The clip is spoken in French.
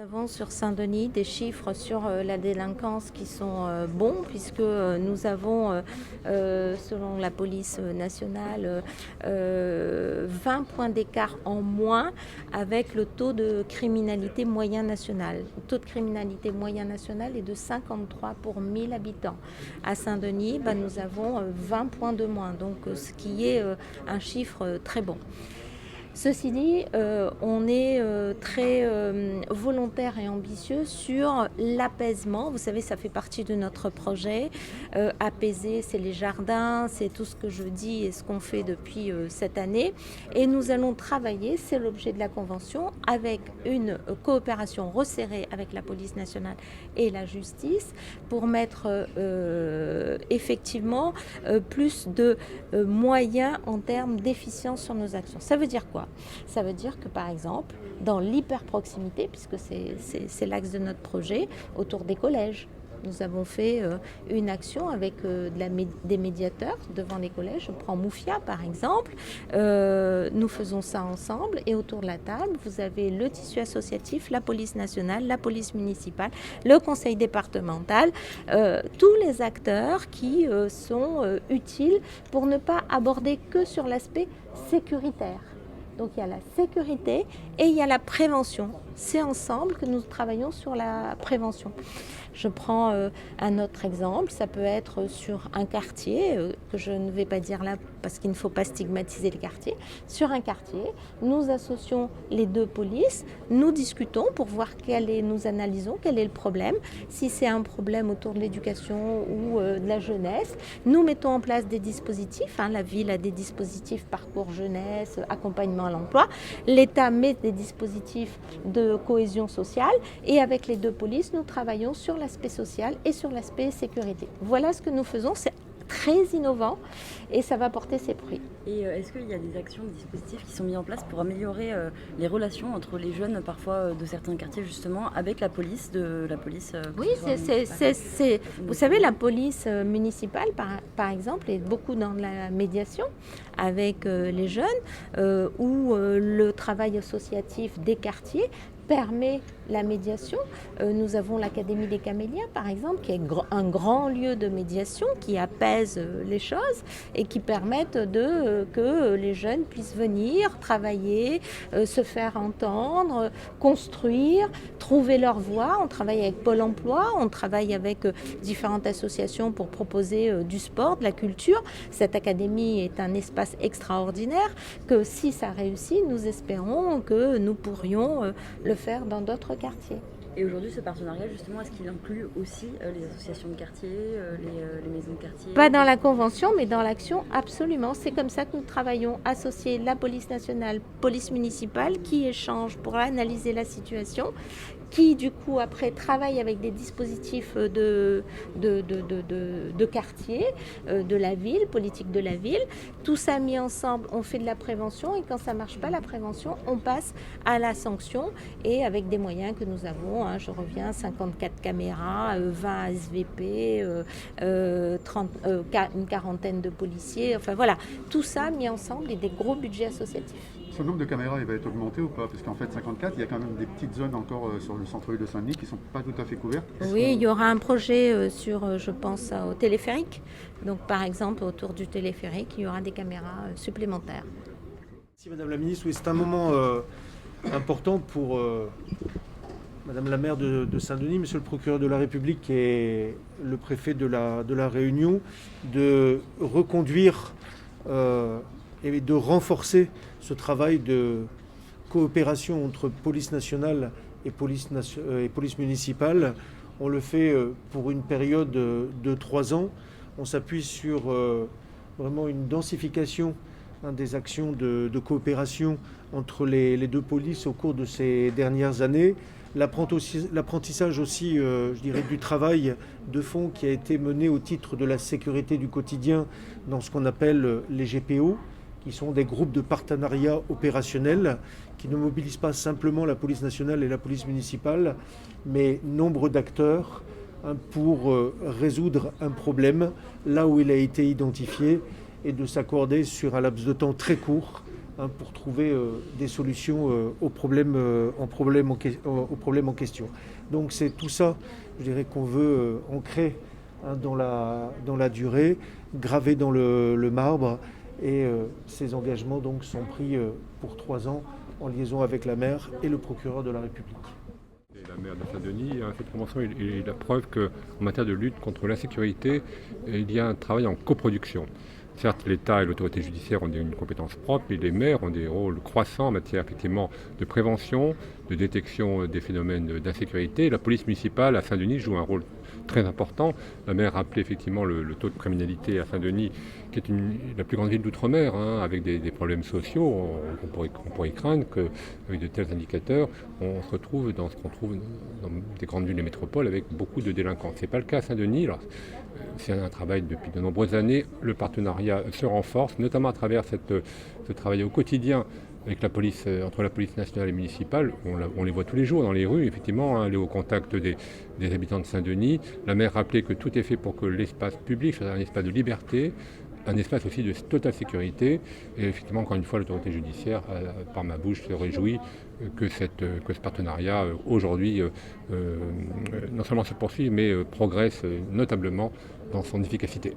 Nous avons sur Saint-Denis des chiffres sur la délinquance qui sont bons puisque nous avons, selon la police nationale, 20 points d'écart en moins avec le taux de criminalité moyen national. Le taux de criminalité moyen national est de 53 pour 1000 habitants. À Saint-Denis, nous avons 20 points de moins, donc ce qui est un chiffre très bon. Ceci dit, on est très volontaire et ambitieux sur l'apaisement. Vous savez, ça fait partie de notre projet. Apaiser, c'est les jardins, c'est tout ce que je dis et ce qu'on fait depuis cette année. Et nous allons travailler, c'est l'objet de la convention, avec une coopération resserrée avec la police nationale et la justice pour mettre effectivement plus de moyens en termes d'efficience sur nos actions. Ça veut dire quoi ? Ça veut dire que par exemple, dans l'hyperproximité, puisque c'est l'axe de notre projet, autour des collèges, nous avons fait une action avec des médiateurs devant les collèges. Je prends Moufia par exemple. Nous faisons ça ensemble et autour de la table, vous avez le tissu associatif, la police nationale, la police municipale, le conseil départemental, tous les acteurs qui sont utiles pour ne pas aborder que sur l'aspect sécuritaire. Donc il y a la sécurité et il y a la prévention. C'est ensemble que nous travaillons sur la prévention. Je prends un autre exemple, ça peut être sur un quartier, que je ne vais pas dire là parce qu'il ne faut pas stigmatiser les quartiers. Sur un quartier, nous associons les deux polices, nous discutons pour voir nous analysons quel est le problème. Si c'est un problème autour de l'éducation ou de la jeunesse, nous mettons en place des dispositifs. La ville a des dispositifs parcours jeunesse, accompagnement à l'emploi. L'État met des dispositifs de cohésion sociale et avec les deux polices, nous travaillons sur l'aspect social et sur l'aspect sécurité. Voilà ce que nous faisons, c'est très innovant et ça va porter ses fruits. Et est-ce qu'il y a des actions, des dispositifs qui sont mis en place pour améliorer les relations entre les jeunes, parfois de certains quartiers justement, avec la police Oui, vous savez, la police municipale, par exemple, est beaucoup dans la médiation avec les jeunes, où le travail associatif des quartiers permet la médiation. Nous avons l'Académie des Camélias, par exemple, qui est un grand lieu de médiation qui apaise les choses et qui permettent que les jeunes puissent venir, travailler, se faire entendre, construire, trouver leur voie. On travaille avec Pôle emploi, on travaille avec différentes associations pour proposer du sport, de la culture. Cette académie est un espace extraordinaire que si ça réussit, nous espérons que nous pourrions le faire dans d'autres quartiers. Et aujourd'hui, ce partenariat, justement, est-ce qu'il inclut aussi les associations de quartier, les maisons de quartier ? Pas dans la convention, mais dans l'action, absolument. C'est comme ça que nous travaillons, associer la police nationale, police municipale, qui échangent pour analyser la situation, qui du coup après travaille avec des dispositifs de quartier, de la ville, politique de la ville. Tout ça mis ensemble, on fait de la prévention et quand ça ne marche pas la prévention, on passe à la sanction et avec des moyens que nous avons, je reviens, 54 caméras, 20 SVP, une quarantaine de policiers, enfin voilà, tout ça mis ensemble et des gros budgets associatifs. Ce nombre de caméras, il va être augmenté ou pas ? Parce qu'en fait, 54, il y a quand même des petites zones encore sur le centre-ville de Saint-Denis qui ne sont pas tout à fait couvertes. Oui, il y aura un projet sur, je pense, au téléphérique. Donc, par exemple, autour du téléphérique, il y aura des caméras supplémentaires. Merci Madame la Ministre. Oui, c'est un moment important pour Madame la maire de Saint-Denis, Monsieur le procureur de la République et le préfet de la Réunion, de reconduire et de renforcer ce travail de coopération entre police nationale et police municipale. On le fait pour une période de 3 ans. On s'appuie sur vraiment une densification des actions de coopération entre les deux polices au cours de ces dernières années. L'apprentissage aussi, je dirais, du travail de fond qui a été mené au titre de la sécurité du quotidien dans ce qu'on appelle les GPO, qui sont des groupes de partenariat opérationnel qui ne mobilisent pas simplement la police nationale et la police municipale, mais nombre d'acteurs pour résoudre un problème là où il a été identifié et de s'accorder sur un laps de temps très court pour trouver des solutions aux problèmes en question. Donc c'est tout ça, je dirais, qu'on veut ancrer dans la durée, gravé dans le marbre, et ces engagements donc sont pris pour 3 ans en liaison avec la maire et le procureur de la République. Et la maire de Saint-Denis, cette convention est la preuve qu'en matière de lutte contre l'insécurité, il y a un travail en coproduction. Certes, l'État et l'autorité judiciaire ont une compétence propre, mais les maires ont des rôles croissants en matière effectivement de prévention, de détection des phénomènes d'insécurité. La police municipale à Saint-Denis joue un rôle très important. La maire rappelait effectivement le taux de criminalité à Saint-Denis, qui est la plus grande ville d'outre-mer, avec des problèmes sociaux. On pourrait craindre qu'avec de tels indicateurs, on se retrouve dans ce qu'on trouve dans des grandes villes et métropoles avec beaucoup de délinquants. Ce n'est pas le cas à Saint-Denis. Alors, c'est un travail depuis de nombreuses années. Le partenariat se renforce, notamment à travers ce travail au quotidien avec la police, entre la police nationale et municipale. On les voit tous les jours dans les rues, effectivement, aller au contact des habitants de Saint-Denis. La maire rappelait que tout est fait pour que l'espace public soit un espace de liberté, un espace aussi de totale sécurité. Et effectivement, encore une fois, l'autorité judiciaire, par ma bouche, se réjouit que ce partenariat, aujourd'hui, non seulement se poursuit, mais progresse notablement dans son efficacité.